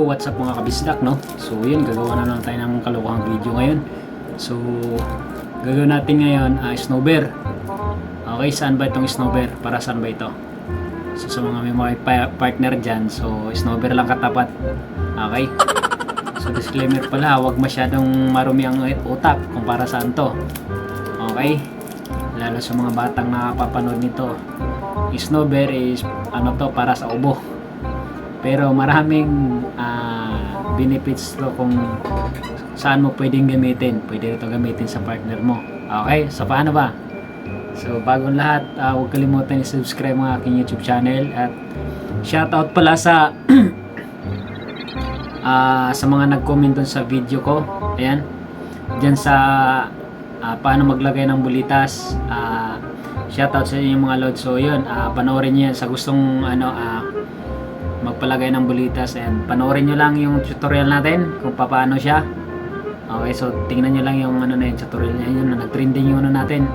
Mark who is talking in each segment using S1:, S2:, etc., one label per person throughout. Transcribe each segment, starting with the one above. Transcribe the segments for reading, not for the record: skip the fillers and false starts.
S1: What's up mga kabisdak, no? So yun, gagawa na lang tayo ng kalokohang video ngayon. So gagawin natin ngayon snowbear. Okay, saan ba itong snowbear? Para saan ba ito? So sa mga may partner dyan, so snowbear lang katapat. Okay, so disclaimer pala, huwag masyadong marumi ang utak kung para saan to. Okay, lalo sa mga batang nakapapanood nito. Snowbear is para sa ubo. Pero maraming benefits to kung saan mo pwedeng gamitin. Pwede ito gamitin sa partner mo. Okay, so paano ba? So bagong lahat, huwag kalimutan i-subscribe ang aking YouTube channel. At shoutout pala sa sa mga nag-comment dun sa video ko. Ayan, dyan sa paano maglagay ng bulitas. Shoutout sa inyo mga lods. So yun, panoorin nyo yan sa gustong magpalagay ng bulitas, and panoorin nyo lang yung tutorial natin kung paano siya. Okay, so tingnan nyo lang yung na yung tutorial niya, yun na nag-trending yung natin,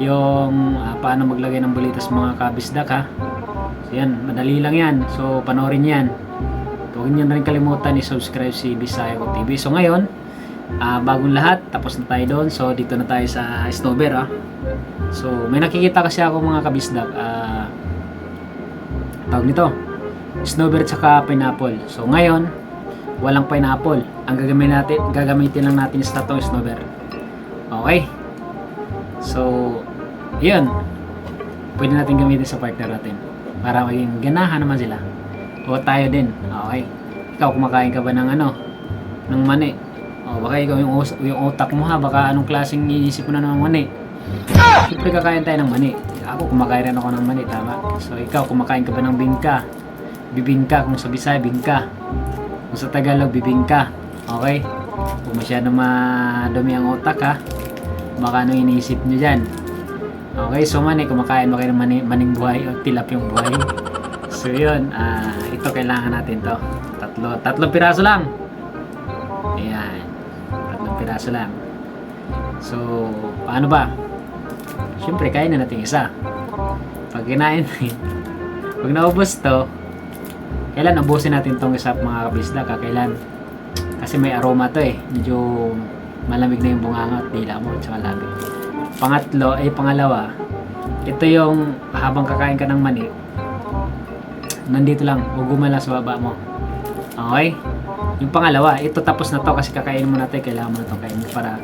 S1: yung paano maglagay ng bulitas mga kabisdak ha. So yan, madali lang yan, so panoorin yan. Huwag nyo na rin kalimutan i-subscribe si Bisaya Ko TV. So ngayon, bagong lahat, tapos na tayo doon. So dito na tayo sa snowbear ha. So may nakikita kasi ako mga kabisdak, tawag nito snowbear tsaka pineapple. So ngayon, walang pineapple. Ang gagamitin lang natin is tatong snowbear. Okay, so yun, pwede natin gamitin sa partner natin para maging ganahan naman sila, o tayo din. Okay, ikaw kumakain ka ba ng ng mani? O baka ikaw yung utak mo ha, baka anong klaseng iisip mo na ng mani. Siyempre kakain tayo ng mani. Ako kumakain rin ako ng mani, tama? So ikaw kumakain ka ba ng bingka? Bibingka, kung sa Bisaya bingka, kung sa Tagalog bibingka. Okay, kung masyado madumi ang utak ha, baka anong iniisip nyo dyan. Okay, so mani, kumakain ba kayo ng maning buhay o tilapyong buhay? So yun, ito kailangan natin to. Tatlong piraso lang. Ayan, tatlong piraso lang. So paano ba? Siyempre kain na natin isa. Pag kinain pag naubos to, kailan ubusin natin tong isa mga kabisdak? Kailan? Kasi may aroma to medyo malamig na yung bunganga at dila mo at saka labi. Pangalawa, ito yung habang kakain ka ng mani, nandito lang, ugumala sa baba mo. Okay? Yung pangalawa, ito tapos na to kasi kakainin mo natin, kailangan mo na to kainin para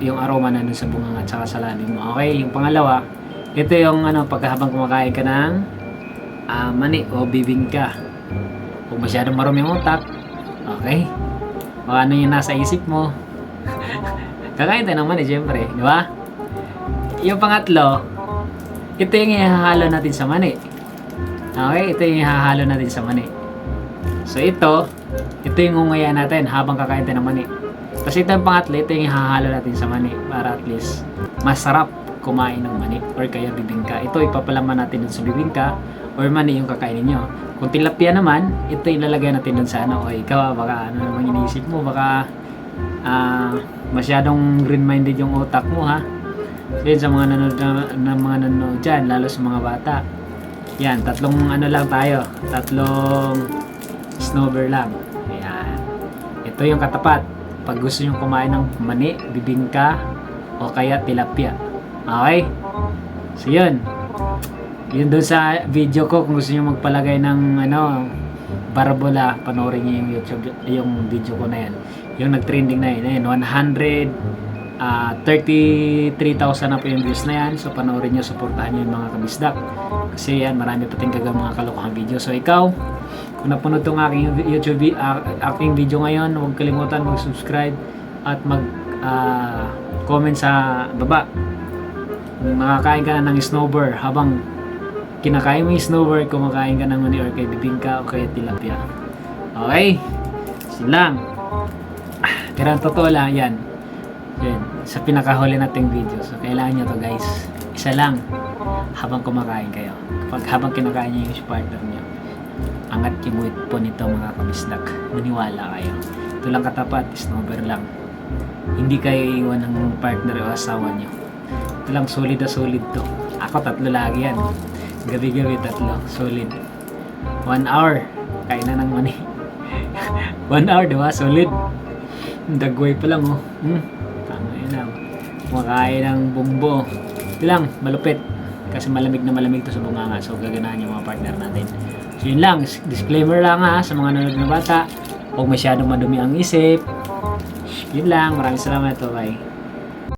S1: yung aroma na dun sa bunganga at saka sa labi mo. Okay? Yung pangalawa, ito yung pagkahabang kumakain ka ng mani o bibingka. Kung masyadong marumi ang utak, okay, o ano yung nasa isip mo, kakain tayo ng mani syempre, di ba? Yung pangatlo, ito yung ihahalo natin sa mani. Okay, ito yung ihahalo natin sa mani. So ito yung ungaya natin habang kakain tayo ng mani. Kasi ito yung pangatlo, ito yung ihahalo natin sa mani para at least masarap kumain ng mani or kaya bibingka. Ito ipapalaman natin dun sa bibingka or mani yung kakainin nyo. Kung tilapia naman, ito ilalagay natin dun sa o ikaw baka ano namang iniisip mo, baka masyadong green-minded yung utak mo ha. So yun, sa mga nanonood dyan, lalo sa mga bata, yan, tatlong lang tayo, tatlong snowbear lang. Ayan, ito yung katapat pag gusto nyo kumain ng mani, bibingka o kaya tilapia. Okay, so yun doon sa video ko. Kung gusto niyo magpalagay ng parabola, panoorin niyo yung YouTube, yung video ko na yan, yung nag-trending na yun, 133,000 na po yung views na yan. So panoorin niyo, supportahan niyo yung mga kabisdak kasi yan, marami pating gagawin mga kalokohang video. So ikaw, kung napanood tong aking aking video ngayon, huwag kalimutan mag-subscribe at mag-comment sa baba kung nakakain ka na ng snowbear. Habang kinakain mo yung snowbear, kumakain ka ng mani or kay bibingka o kay tilapia. Okay, silang pero ang totoo lang yan sa pinakahuli nating video. So kailangan nyo to guys, isa lang habang kumakain kayo. Habang kinakain nyo yung partner nyo, angat yung weight po nito mga kabisdak, maniwala kayo. Ito lang katapat, snowbear lang, hindi kayo iiwan ng partner o asawa nyo. Ito lang, solid na solid to. Ako tatlo lagi yan, gabi-gabi tatlo, solid. 1 hour, kain na ng mani. 1 hour, diba? Solid. Dagway pa lang, oh. Tama yun na. Kumakain ng bumbo. Ito lang, malupit. Kasi malamig na malamig to sa bunganga. So, gaganahan yung mga partner natin. So, yun lang. Disclaimer lang ha, sa mga nanonood na bata. Huwag masyadong madumi ang isip. Yun lang. Maraming salamat. Okay.